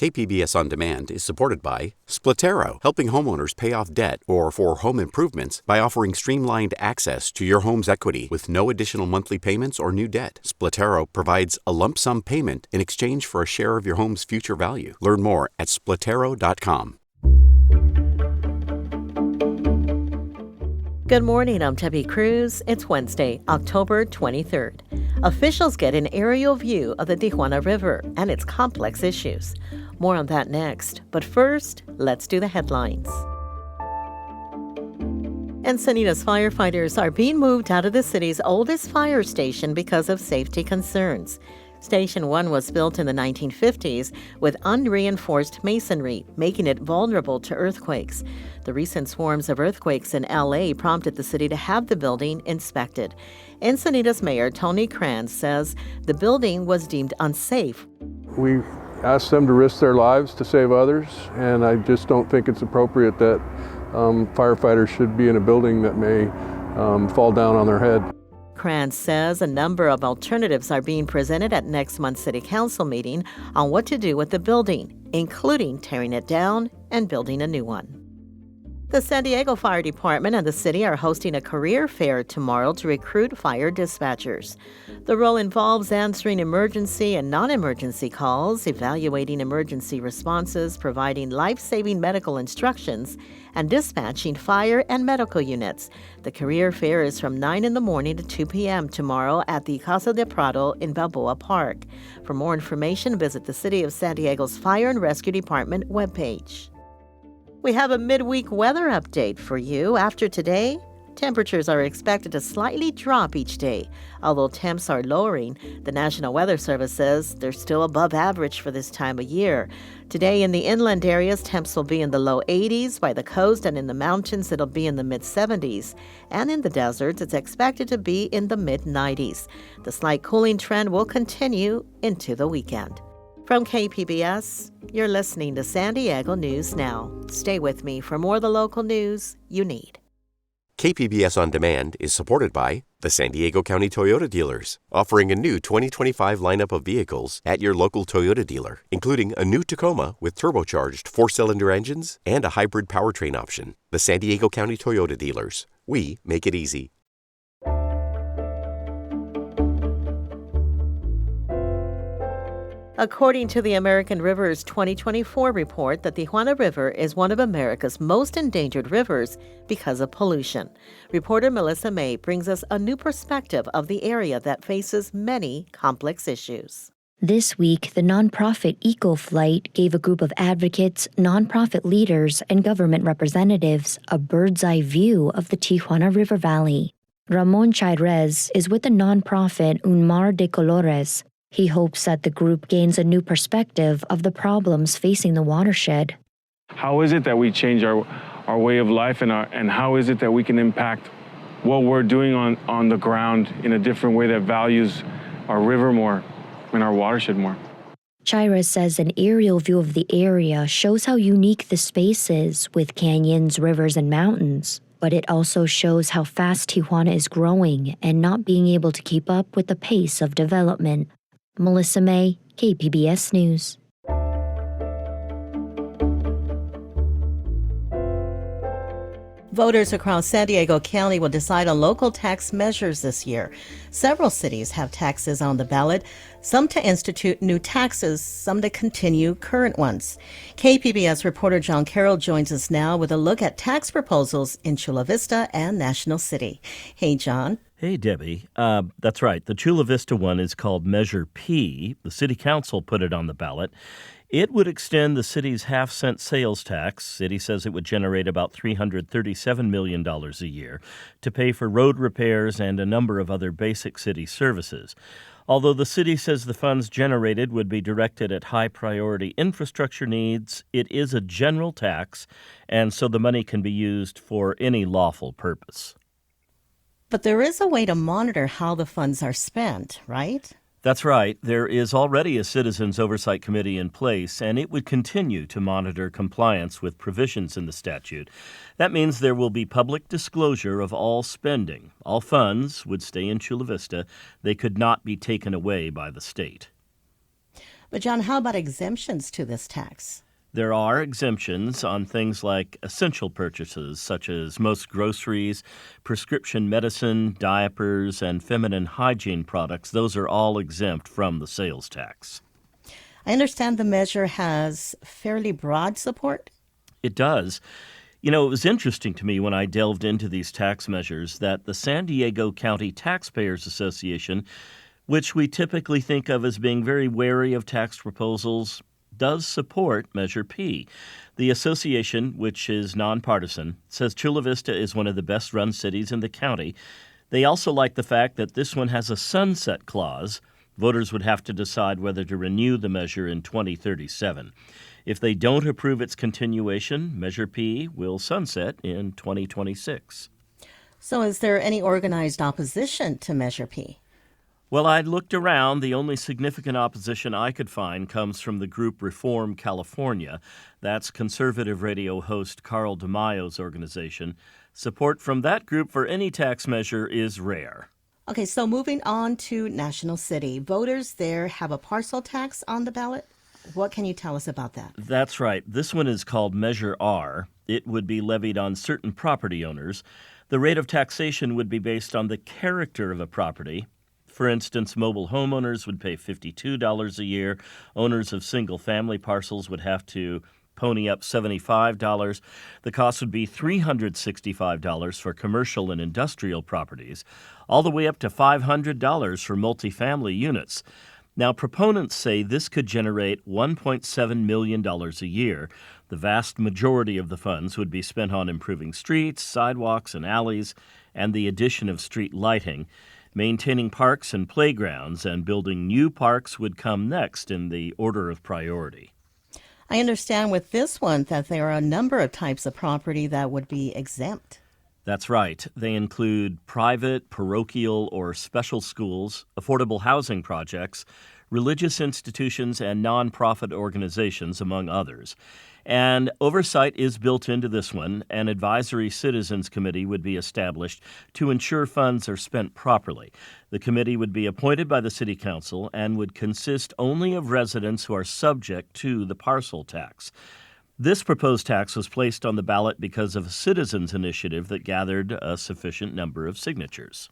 KPBS On Demand is supported by Splatero, helping homeowners pay off debt or for home improvements by offering streamlined access to your home's equity with no additional monthly payments or new debt. Splatero provides a lump sum payment in exchange for a share of your home's future value. Learn more at splatero.com. Good morning, I'm Debbie Cruz. It's Wednesday, October 23rd. Officials get an aerial view of the Tijuana River and its complex issues. More on that next, but first, let's do the headlines. Encinitas firefighters are being moved out of the city's oldest fire station because of safety concerns. Station 1 was built in the 1950s with unreinforced masonry, making it vulnerable to earthquakes. The recent swarms of earthquakes in L.A. prompted the city to have the building inspected. Encinitas Mayor Tony Kranz says the building was deemed unsafe. We asked them to risk their lives to save others, and I just don't think it's appropriate that firefighters should be in a building that may fall down on their head. Kranz says a number of alternatives are being presented at next month's City Council meeting on what to do with the building, including tearing it down and building a new one. The San Diego Fire Department and the city are hosting a career fair tomorrow to recruit fire dispatchers. The role involves answering emergency and non-emergency calls, evaluating emergency responses, providing life-saving medical instructions, and dispatching fire and medical units. The career fair is from 9 in the morning to 2 p.m. tomorrow at the Casa de Prado in Balboa Park. For more information, visit the City of San Diego's Fire and Rescue Department webpage. We have a midweek weather update for you. After today, temperatures are expected to slightly drop each day. Although temps are lowering, the National Weather Service says they're still above average for this time of year. Today in the inland areas, temps will be in the low 80s. By the coast and in the mountains, it'll be in the mid-70s. And in the deserts, it's expected to be in the mid-90s. The slight cooling trend will continue into the weekend. From KPBS, you're listening to San Diego News Now. Stay with me for more of the local news you need. KPBS On Demand is supported by the San Diego County Toyota dealers, offering a new 2025 lineup of vehicles at your local Toyota dealer, including a new Tacoma with turbocharged 4-cylinder engines and a hybrid powertrain option. The San Diego County Toyota dealers. We make it easy. According to the American Rivers 2024 report, the Tijuana River is one of America's most endangered rivers because of pollution. Reporter Melissa May brings us a new perspective of the area that faces many complex issues. This week, the nonprofit EcoFlight gave a group of advocates, nonprofit leaders, and government representatives a bird's-eye view of the Tijuana River Valley. Ramon Chairez is with the nonprofit Un Mar de Colores. He hopes that the group gains a new perspective of the problems facing the watershed. How is it that we change our way of life and how is it that we can impact what we're doing on the ground in a different way that values our river more and our watershed more? Chairez says an aerial view of the area shows how unique the space is with canyons, rivers, and mountains. But it also shows how fast Tijuana is growing and not being able to keep up with the pace of development. Melissa May, KPBS News. Voters across San Diego County will decide on local tax measures this year. Several cities have taxes on the ballot, some to institute new taxes, some to continue current ones. KPBS reporter John Carroll joins us now with a look at tax proposals in Chula Vista and National City. Hey, John. Hey, Debbie. That's right. The Chula Vista one is called Measure P. The city council put it on the ballot. It would extend the city's half-cent sales tax. City says it would generate about $337 million a year to pay for road repairs and a number of other basic city services. Although the city says the funds generated would be directed at high-priority infrastructure needs, it is a general tax, and so the money can be used for any lawful purpose. But there is a way to monitor how the funds are spent, right? That's right. There is already a Citizens Oversight Committee in place, and it would continue to monitor compliance with provisions in the statute. That means there will be public disclosure of all spending. All funds would stay in Chula Vista. They could not be taken away by the state. But John, how about exemptions to this tax? There are exemptions on things like essential purchases, such as most groceries, prescription medicine, diapers, and feminine hygiene products. Those are all exempt from the sales tax. I understand the measure has fairly broad support. It does. You know, it was interesting to me when I delved into these tax measures that the San Diego County Taxpayers Association, which we typically think of as being very wary of tax proposals, does support Measure P. The association, which is nonpartisan, says Chula Vista is one of the best-run cities in the county. They also like the fact that this one has a sunset clause. Voters would have to decide whether to renew the measure in 2037. If they don't approve its continuation, Measure P will sunset in 2026. So is there any organized opposition to Measure P? Well, I looked around. The only significant opposition I could find comes from the group Reform California. That's conservative radio host Carl DeMaio's organization. Support from that group for any tax measure is rare. Okay, so moving on to National City. Voters there have a parcel tax on the ballot. What can you tell us about that? That's right. This one is called Measure R. It would be levied on certain property owners. The rate of taxation would be based on the character of a property. For instance, mobile homeowners would pay $52 a year. Owners of single-family parcels would have to pony up $75. The cost would be $365 for commercial and industrial properties, all the way up to $500 for multifamily units. Now, proponents say this could generate $1.7 million a year. The vast majority of the funds would be spent on improving streets, sidewalks, and alleys, and the addition of street lighting. Maintaining parks and playgrounds and building new parks would come next in the order of priority. I understand with this one that there are a number of types of property that would be exempt. That's right. They include private, parochial, or special schools, affordable housing projects, religious institutions, and nonprofit organizations, among others. And oversight is built into this one. An advisory citizens committee would be established to ensure funds are spent properly. The committee would be appointed by the city council and would consist only of residents who are subject to the parcel tax. This proposed tax was placed on the ballot because of a citizens' initiative that gathered a sufficient number of signatures.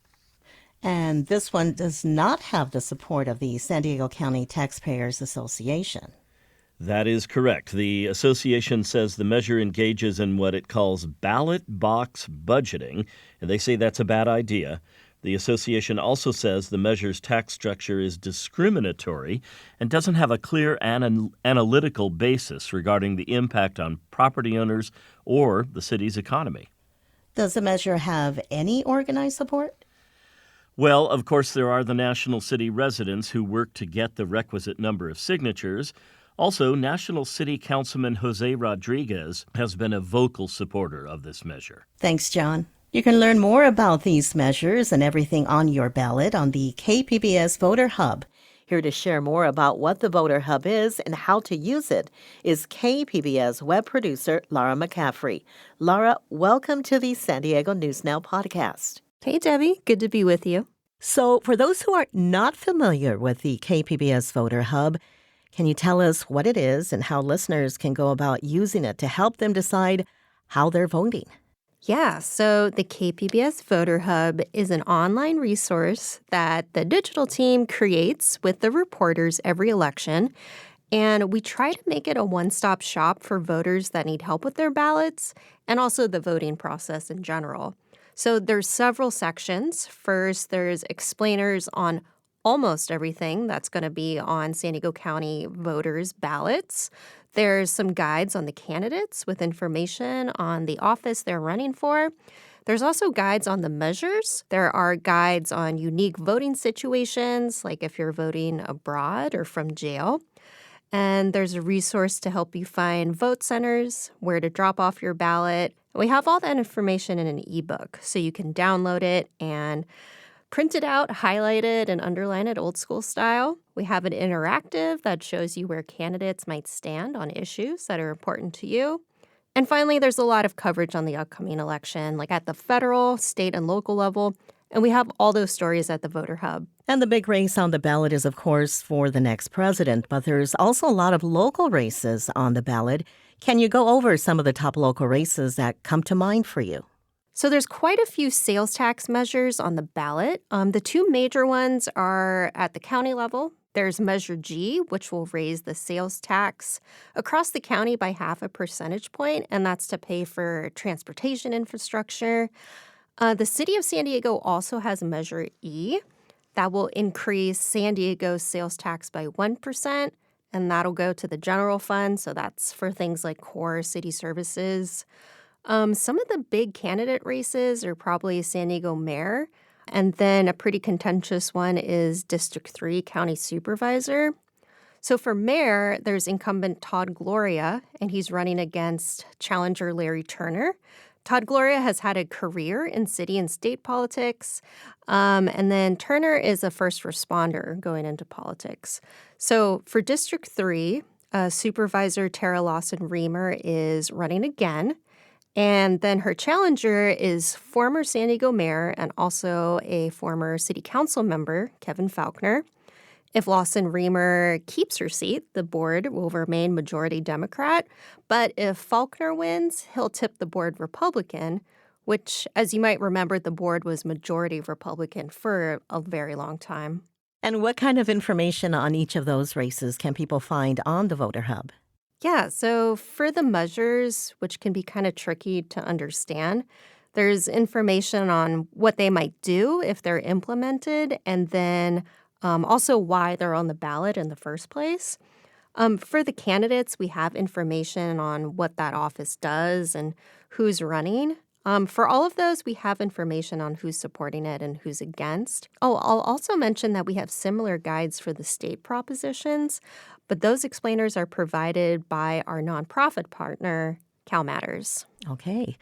And this one does not have the support of the San Diego County Taxpayers Association. That is correct. The association says the measure engages in what it calls ballot box budgeting, and they say that's a bad idea. The association also says the measure's tax structure is discriminatory and doesn't have a clear analytical basis regarding the impact on property owners or the city's economy. Does the measure have any organized support? Well, of course, there are the National City residents who work to get the requisite number of signatures. Also, National City Councilman Jose Rodriguez has been a vocal supporter of this measure. Thanks, John. You can learn more about these measures and everything on your ballot on the KPBS Voter Hub. Here to share more about what the Voter Hub is and how to use it is KPBS web producer Laura McCaffrey. Laura, welcome to the San Diego News Now podcast. Hey, Debbie. Good to be with you. So, for those who are not familiar with the KPBS Voter Hub, can you tell us what it is and how listeners can go about using it to help them decide how they're voting? Yeah, so the KPBS Voter Hub is an online resource that the digital team creates with the reporters every election. And we try to make it a one-stop shop for voters that need help with their ballots and also the voting process in general. So there's several sections. First, there's explainers on almost everything that's going to be on San Diego County voters' ballots. There's some guides on the candidates with information on the office they're running for. There's also guides on the measures. There are guides on unique voting situations, like if you're voting abroad or from jail. And there's a resource to help you find vote centers, where to drop off your ballot. We have all that information in an ebook, so you can download it and print it out, highlight it, and underline it old school style. We have an interactive that shows you where candidates might stand on issues that are important to you. And finally, there's a lot of coverage on the upcoming election, like at the federal, state, and local level, And we have all those stories at the Voter Hub. And the big race on the ballot is, of course, for the next president, but there's also a lot of local races on the ballot. Can you go over some of the top local races that come to mind for you? So there's quite a few sales tax measures on the ballot. The two major ones are at the county level. There's Measure G, which will raise the sales tax across the county by 0.5 percentage point, and that's to pay for transportation infrastructure. The city of San Diego also has Measure E that will increase San Diego's sales tax by 1%, and that'll go to the general fund, so that's for things like core city services. Some of the big candidate races are probably San Diego mayor, and then a pretty contentious one is District 3 county supervisor. So for mayor, there's incumbent Todd Gloria, and he's running against challenger Larry Turner. Todd Gloria has had a career in city and state politics, and then Turner is a first responder going into politics. So for District 3, Supervisor Tara Lawson-Remer is running again. And then her challenger is former San Diego mayor and also a former city council member, Kevin Faulconer. If Lawson-Remer keeps her seat, the board will remain majority Democrat. But if Faulconer wins, he'll tip the board Republican, which, as you might remember, the board was majority Republican for a very long time. And what kind of information on each of those races can people find on the Voter Hub? Yeah, so for the measures, which can be kind of tricky to understand, there's information on what they might do if they're implemented, and then also why they're on the ballot in the first place. For the candidates, we have information on what that office does and who's running. For all of those, we have information on who's supporting it and who's against. Oh, I'll also mention that we have similar guides for the state propositions, but those explainers are provided by our nonprofit partner, Cal Matters. Okay.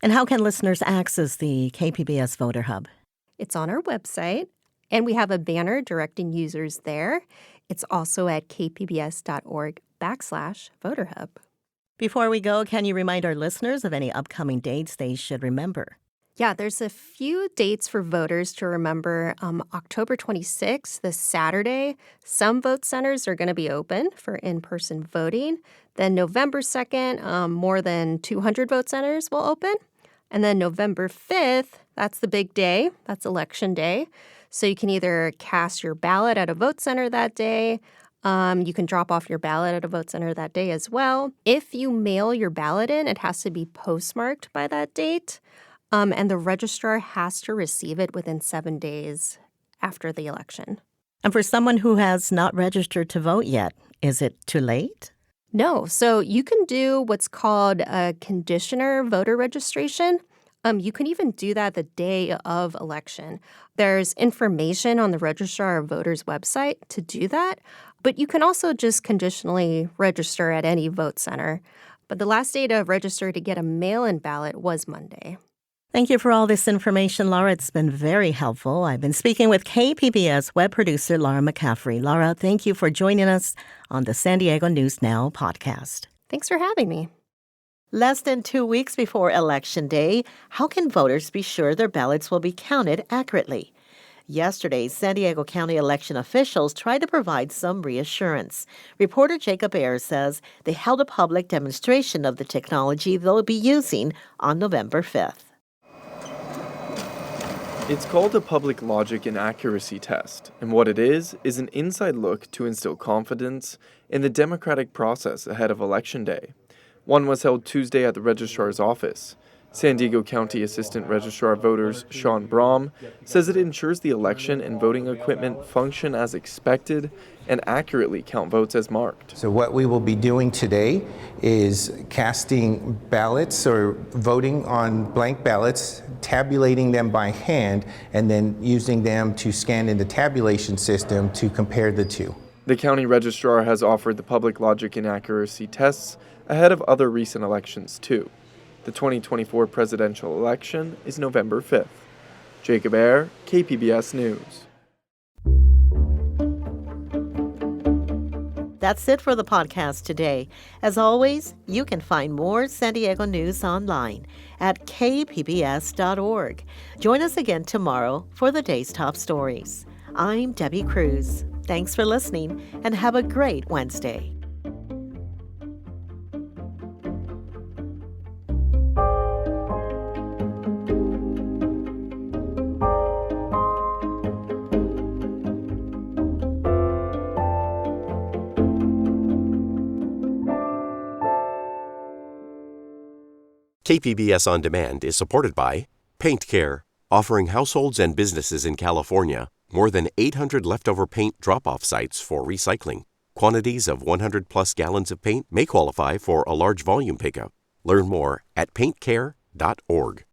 And how can listeners access the KPBS Voter Hub? It's on our website, and we have a banner directing users there. It's also at kpbs.org/voterhub. Before we go, can you remind our listeners of any upcoming dates they should remember? Yeah, there's a few dates for voters to remember. October 26th, this Saturday, some vote centers are going to be open for in-person voting. Then November 2nd, more than 200 vote centers will open. And then November 5th, that's the big day. That's Election Day. So you can either cast your ballot at a vote center that day. You can drop off your ballot at a vote center that day as well. If you mail your ballot in, it has to be postmarked by that date. And the registrar has to receive it within 7 days after the election. And for someone who has not registered to vote yet, is it too late? No. So you can do what's called a conditioner voter registration. You can even do that the day of election. There's information on the Registrar of Voters website to do that, but you can also just conditionally register at any vote center. But the last day to register to get a mail-in ballot was Monday. Thank you for all this information, Laura. It's been very helpful. I've been speaking with KPBS web producer Laura McCaffrey. Laura, thank you for joining us on the San Diego News Now podcast. Thanks for having me. Less than 2 weeks before Election Day, how can voters be sure their ballots will be counted accurately? Yesterday, San Diego County election officials tried to provide some reassurance. Reporter Jacob Ayers says they held a public demonstration of the technology they'll be using on November 5th. It's called a public logic and accuracy test, and what it is an inside look to instill confidence in the democratic process ahead of Election Day. One was held Tuesday at the registrar's office. San Diego County Assistant Registrar of Voters Sean Brom says it ensures the election and voting equipment function as expected and accurately count votes as marked. So what we will be doing today is casting ballots or voting on blank ballots, tabulating them by hand, and then using them to scan in the tabulation system to compare the two. The county registrar has offered the public logic and accuracy tests ahead of other recent elections, too. The 2024 presidential election is November 5th. Jacob Ayer, KPBS News. That's it for the podcast today. As always, you can find more San Diego news online at kpbs.org. Join us again tomorrow for the day's top stories. I'm Debbie Cruz. Thanks for listening and have a great Wednesday. KPBS On Demand is supported by Paint Care, offering households and businesses in California more than 800 leftover paint drop-off sites for recycling. Quantities of 100-plus gallons of paint may qualify for a large volume pickup. Learn more at paintcare.org.